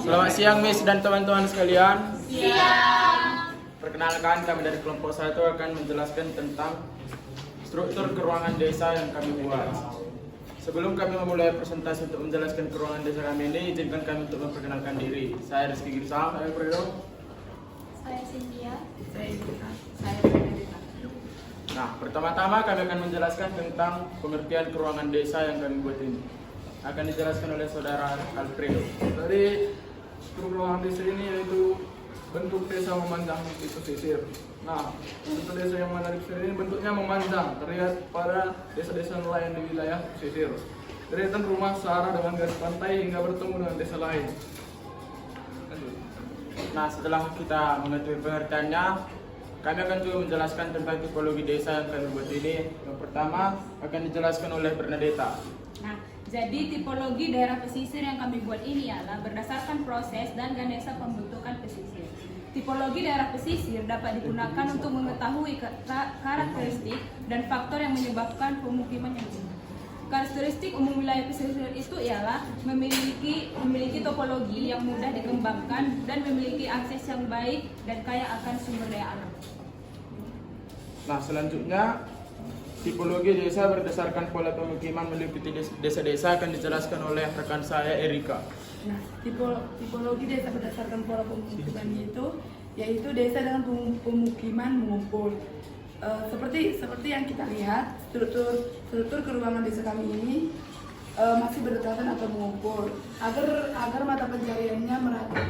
Selamat siang Miss dan teman-teman sekalian. Siang. Perkenalkan, kami dari kelompok 1 akan menjelaskan tentang struktur keruangan desa yang kami buat. Sebelum kami memulai presentasi untuk menjelaskan keruangan desa kami ini, izinkan kami untuk memperkenalkan diri. Saya Rizky Girsang, saya Fredo. Saya Cynthia. Saya Benedita. Nah, pertama-tama kami akan menjelaskan tentang pengertian keruangan desa yang kami buat ini. Akan dijelaskan oleh saudara Alfredo. Dari keruangan desa ini yaitu bentuk desa memanjang di pesisir. Nah, bentuk desa yang memanjang di pesisir ini bentuknya memanjang, terlihat pada desa-desa nelayan di wilayah pesisir. Deretan rumah searah dengan garis pantai hingga bertemu dengan desa lain. Nah, setelah kita mengetahui pengertiannya, kami akan juga menjelaskan tentang tipologi desa yang kami buat ini. Yang pertama akan dijelaskan oleh Bernadetta. Nah, jadi tipologi daerah pesisir yang kami buat ini ialah berdasarkan proses dan ganesa pembentukan pesisir. Tipologi daerah pesisir dapat digunakan untuk mengetahui karakteristik dan faktor yang menyebabkan pemukiman yang tinggi. Karakteristik umum wilayah pesisir itu ialah memiliki topologi yang mudah dikembangkan dan memiliki akses yang baik dan kaya akan sumber daya alam. Nah, selanjutnya tipologi desa berdasarkan pola pemukiman meliputi desa-desa akan dijelaskan oleh rekan saya Erika. Nah, tipologi desa berdasarkan pola pemukiman yaitu desa dengan pemukiman mengumpul. Seperti yang kita lihat, struktur keruangan desa kami ini masih berdekatan atau mengumpul agar mata pencariannya merata.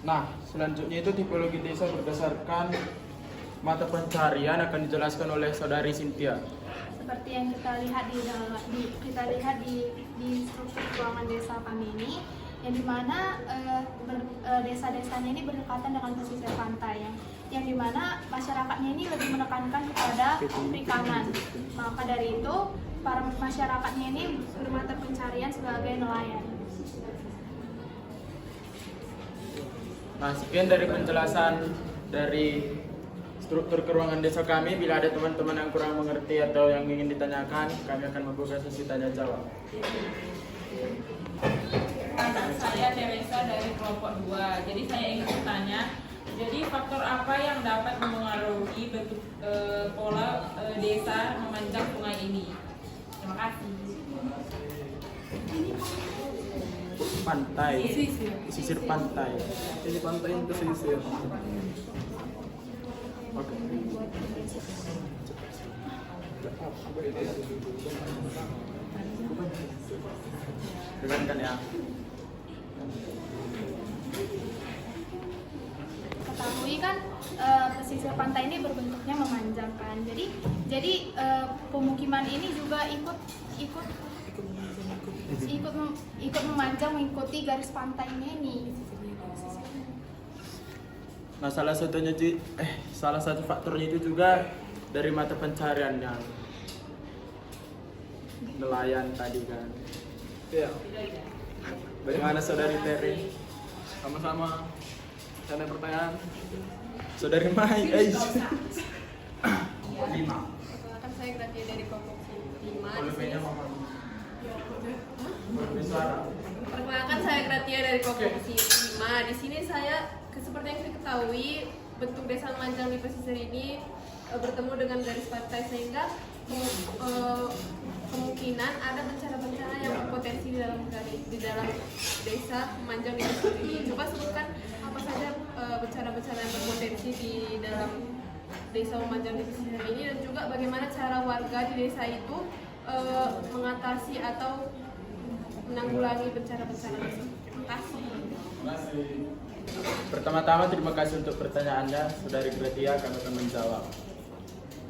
Nah, selanjutnya itu tipologi desa berdasarkan mata pencarian akan dijelaskan oleh saudari Cynthia. Seperti yang kita lihat di struktur keuangan desa kami ini, yang dimana desa-desanya ini berdekatan dengan pesisir pantai, yang dimana masyarakatnya ini lebih menekankan kepada perikanan. Maka dari itu, para masyarakatnya ini bermata pencarian sebagai nelayan. Nah, sekian dari penjelasan dari struktur keruangan desa kami. Bila ada teman-teman yang kurang mengerti atau yang ingin ditanyakan, kami akan membuka sesi tanya jawab. Saya Teresa dari kelompok 2. Jadi saya ingin bertanya, jadi faktor apa yang dapat memengaruhi bentuk pola desa memanjang sungai ini? Terima kasih. Pantai, pesisir pantai. Ini pantai yang pesisir. Oke. Dengarkan ya. Ketahui kan pesisir pantai ini berbentuknya memanjang kan. Jadi pemukiman ini juga ikut memanjang mengikuti garis pantainya ini. Nah, salah satu faktornya itu juga dari mata pencariannya. Nelayan tadi kan. Iya, Bagaimana saudari Terry? sama-sama. Ada pertanyaan? Saudari Mai, Kan saya Gratia dari kelompok 5. Perkenalkan saya Gratia dari kelompok 5. Di sini saya seperti yang kita ketahui, bentuk desa memanjang di pesisir ini bertemu dengan garis pantai sehingga kemungkinan ada bencana-bencana yang berpotensi di dalam desa memanjang di pesisir ini. Coba sebutkan apa saja bencana-bencana yang berpotensi di dalam desa memanjang di pesisir ini, dan juga bagaimana cara warga di desa itu mengatasi atau menanggulangi bencana-bencana tersebut. Terima kasih. Pertama-tama terima kasih untuk pertanyaannya, saudari Gratia. Kami akan menjawab.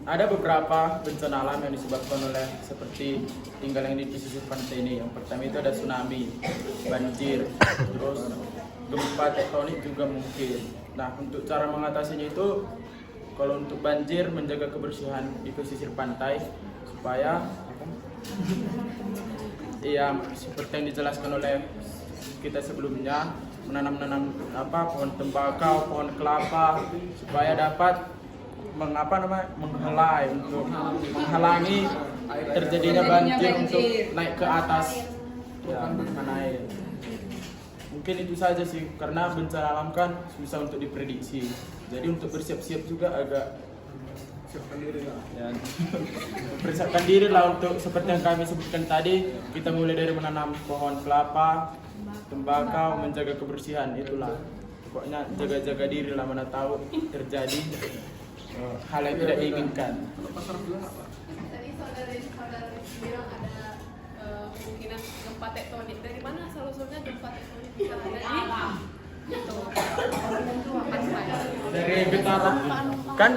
Ada beberapa bencana alam yang disebabkan oleh seperti tinggal yang di pesisir pantai ini. Yang pertama itu ada tsunami, banjir, terus gempa tektonik juga mungkin. Nah, untuk cara mengatasinya itu, kalau untuk banjir, menjaga kebersihan di pesisir pantai supaya seperti yang dijelaskan oleh kita sebelumnya, menanam pohon tembakau, pohon kelapa supaya dapat menghalangi terjadinya banjir untuk naik ke atas ya, air. Mungkin itu saja sih, karena bencana alam kan susah untuk diprediksi. Jadi untuk bersiap-siap juga agak Siapkan diri lah. ya, persiapkan diri lah untuk seperti yang kami sebutkan tadi. Kita mulai dari menanam pohon kelapa, tembakau, menjaga kebersihan, itulah. Pokoknya jaga-jaga diri lah, mana tahu terjadi hal yang tidak diinginkan. Pasar gelap Pak. Tadi saudara bilang ada kemungkinan gempa tektonik. Dari mana asal-usulnya gempa tektonik bisa ada di itu? Dari getaran kan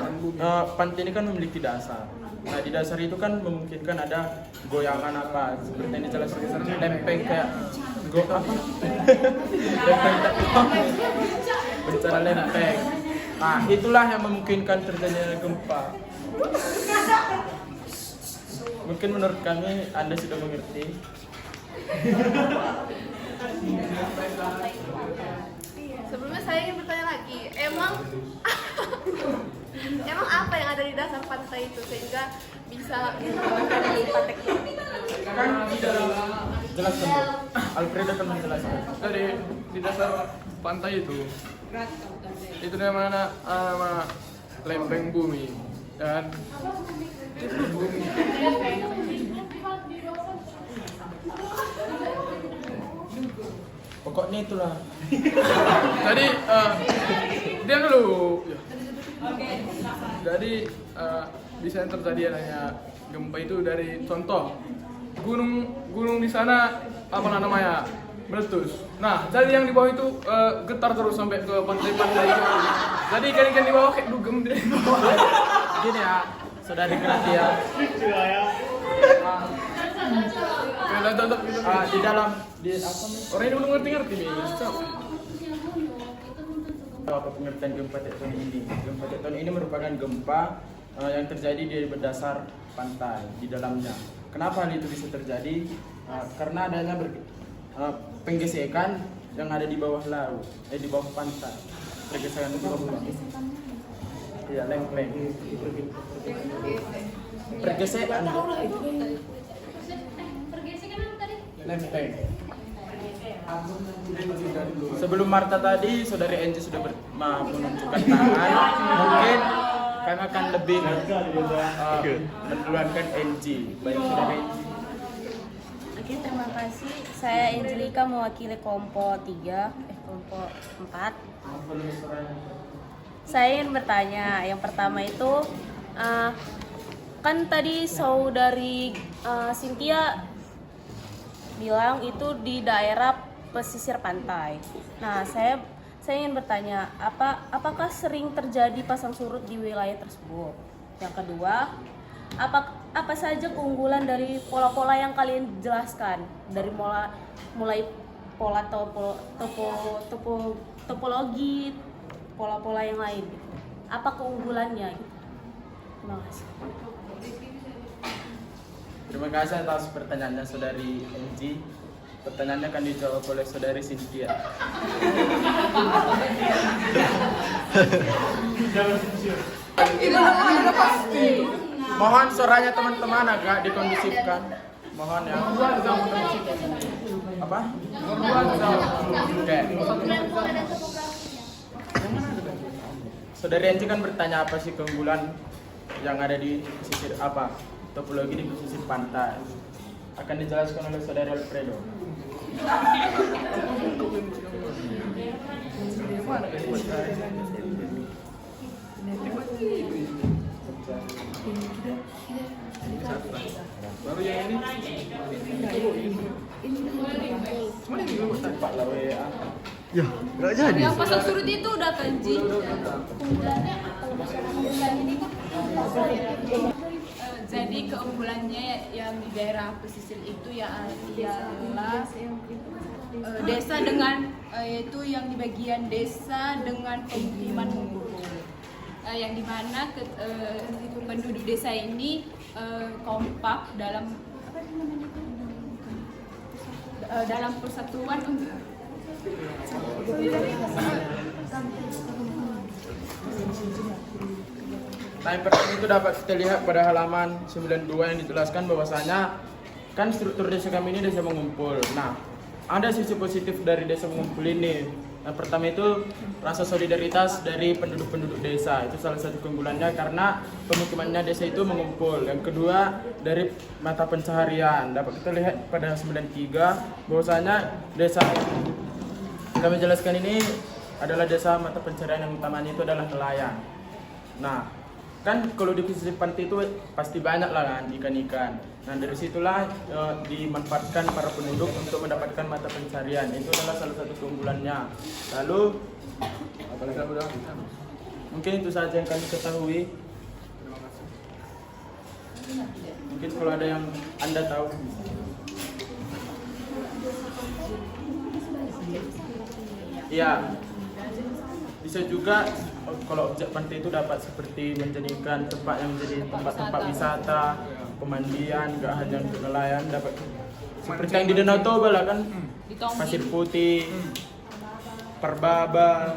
pantai ini kan memiliki dasar. Nah di dasar itu kan memungkinkan ada goyangan apa seperti yang dijelaskan lempeng kayak apa lempeng bencana lempeng. Nah itulah yang memungkinkan terjadinya gempa. Mungkin menurut kami Anda sudah mengerti. Sebelumnya saya ingin bertanya lagi, emang apa yang ada di dasar pantai itu sehingga bisa terjadi gempa tektonik? Kan di dalam jelaskan dulu. Alfredo akan menjelaskan. Dari di dasar pantai itu namanya lempeng bumi dan bumi. Pokoknya itulah. Jadi diam dulu. Jadi bisa yang terjadi adanya gempa itu dari contoh gunung di sana apa namanya meletus. Nah, jadi yang di bawah itu getar terus sampai ke pantai-pantai itu. Jadi ikan-ikan di bawah kayak dugem di bawah. Gini ya, saudari Gratia. Tetap gitu. Di dalam di apa nih? Orang ini belum ngerti-ngerti nih. Apa pengertian gempa tektonik ini? Gempa tektonik ini merupakan gempa yang terjadi di berdasar pantai di dalamnya. Kenapa hal itu bisa terjadi? Karena adanya penggesekan yang ada di bawah laut, di bawah pantai. Pergesekan di bawah laut. Iya, lempeng. Pergesekan. Lempeng. Sebelum Marta tadi, saudari Enji sudah menunjukkan tangan. Mungkin kami akan lebih menduluankan Enji. Baik, saudari Enji. Oke, terima kasih. Saya Angelika mewakili kelompok 4. Saya ingin bertanya, yang pertama itu kan tadi saudari Cynthia bilang itu di daerah pesisir pantai. Nah, saya ingin bertanya, apakah sering terjadi pasang surut di wilayah tersebut? Yang kedua, apa saja keunggulan dari pola-pola yang kalian jelaskan, dari mulai pola topologi, pola-pola yang lain, apa keunggulannya? Terima kasih. Terima kasih atas pertanyaannya saudari Enji. Pertanyaannya akan dijawab oleh saudari Cynthia. Mohon suaranya teman-teman agak dikondusifkan. Mohon ya. Apa? Oke. Saudari Enji kan bertanya apa sih keunggulan yang ada di pesisir apa? Topologi di pesisir pantai. Akan dijelaskan oleh saudari Alfredo. Baru yang ini. Pak lah WA. Ya, nggak jadi. Yang pasang surut itu udah kanji. Jadi keunggulannya yang di daerah pesisir itu ialah desa dengan yaitu yang di bagian desa dengan pemukiman menghubung, yang dimana penduduk desa ini kompak dalam persatuan untuk Nah, yang pertama itu dapat kita lihat pada halaman 92 yang dijelaskan bahwasanya kan struktur desa kami ini desa mengumpul. Nah, ada sisi positif dari desa mengumpul ini. Yang pertama itu rasa solidaritas dari penduduk-penduduk desa. Itu salah satu keunggulannya karena pemukimannya desa itu mengumpul. Yang kedua dari mata pencaharian. Dapat kita lihat pada 93 bahwasanya desa kami jelaskan ini adalah desa mata pencaharian yang utamanya itu adalah nelayan. Nah, kan kalau di pesisir pantai itu pasti banyak lah kan ikan-ikan. Nah dari situlah dimanfaatkan para penduduk untuk mendapatkan mata pencarian. Itu adalah salah satu keunggulannya. Lalu mungkin itu saja yang kami ketahui. Mungkin kalau ada yang Anda tahu. Ya, bisa juga kalau objek pantai itu dapat seperti menjadikan tempat yang menjadi tempat-tempat wisata, pemandian, gak hanya untuk nelayan, dapat seperti yang di Danau Toba lah kan, pasir putih, Parbaba,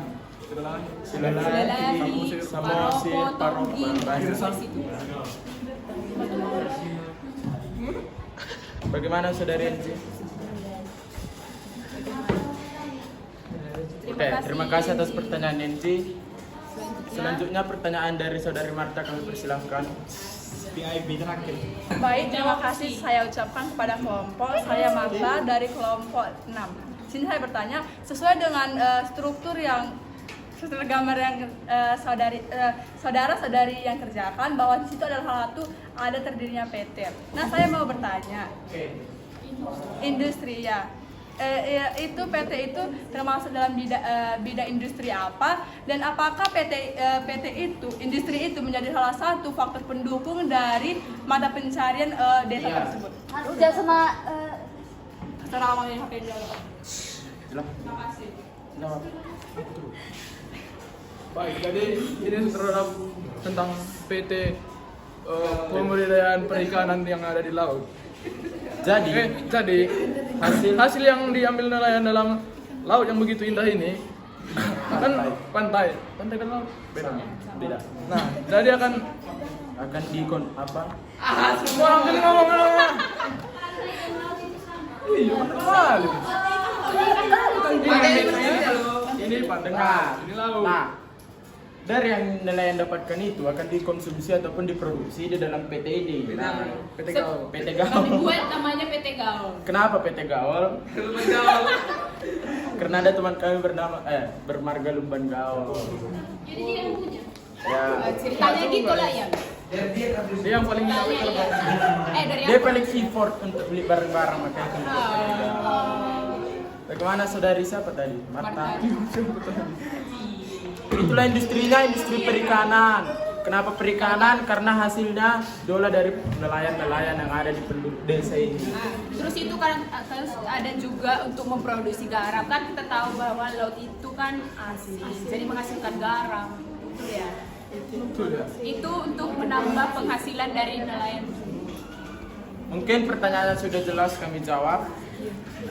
Silalai, Samosir, Paroko, Bagaimana saudari Enci? Oke, terima kasih atas pertanyaan Enci. Selanjutnya pertanyaan dari saudari Marta kami persilahkan. PIB terakhir. Baik, terima kasih saya ucapkan kepada kelompok. Saya Marta dari kelompok 6. Sini saya bertanya, sesuai dengan struktur yang gambar yang saudara-saudari yang kerjakan bahwa di situ adalah salah satu ada terdirinya PT. Nah, saya mau bertanya. Industri ya. Itu PT itu termasuk dalam bidang industri apa, dan apakah PT itu industri itu menjadi salah satu faktor pendukung dari mata pencarian desa tersebut? Udah sama Terima kasih. Baik, jadi ini terhadap tentang PT pembudidayaan perikanan yang ada di laut. Jadi hasil yang diambil nelayan dalam laut yang begitu indah ini kan pantai dan laut beda. Nah, jadi akan dikon apa? semua orang jadi ngomong. Iya, benar. Ini pendengar, ini laut. Nah, dari yang nelayan dapatkan itu akan dikonsumsi ataupun diproduksi di dalam PT ini. Nah, PT Gaul. Kami buat namanya PT Gaul. Kenapa PT Gaul? Karena ada teman kami bermarga Lumban Gaul. Jadi dia yang punya. Ya. Ceritanya gitu lah ya. Dia yang paling dari Dia paling effort untuk beli barang-barang makanya kan. Bagaimana saudari siapa tadi? Marta. Itulah industrinya, industri perikanan. Kenapa perikanan? Karena hasilnya dola dari nelayan-nelayan yang ada di penduduk desa ini. Terus itu kan terus ada juga untuk memproduksi garam. Kan kita tahu bahwa laut itu kan asin, jadi menghasilkan garam. Itu ya. Itu untuk menambah penghasilan dari nelayan. Mungkin pertanyaannya sudah jelas kami jawab.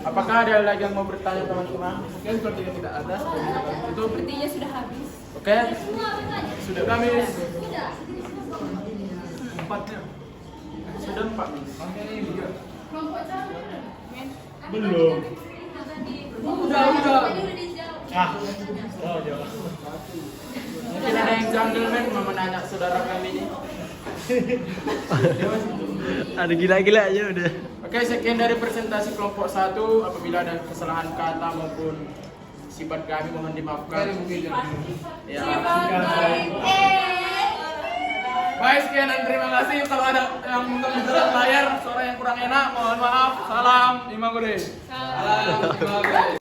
Apakah ada lagi yang mau bertanya teman-teman? Mungkin sepertinya tidak ada. Itu Sepertinya sudah habis. Oke. Sudah kami empatnya. sudah 4 nih. Belum. Udah. Mungkin ada yang gentleman mau menanya saudara kami ini. Ada gila-gila aja udah. Oke, sekian dari presentasi kelompok 1. Apabila ada kesalahan kata maupun sifat kami mohon dimaafkan. Ya. Baik, sekian dan terima kasih. Kalau ada yang menonton layar suara yang kurang enak, mohon maaf. Salam Imam Gede. Salam. Salam Imam Gede.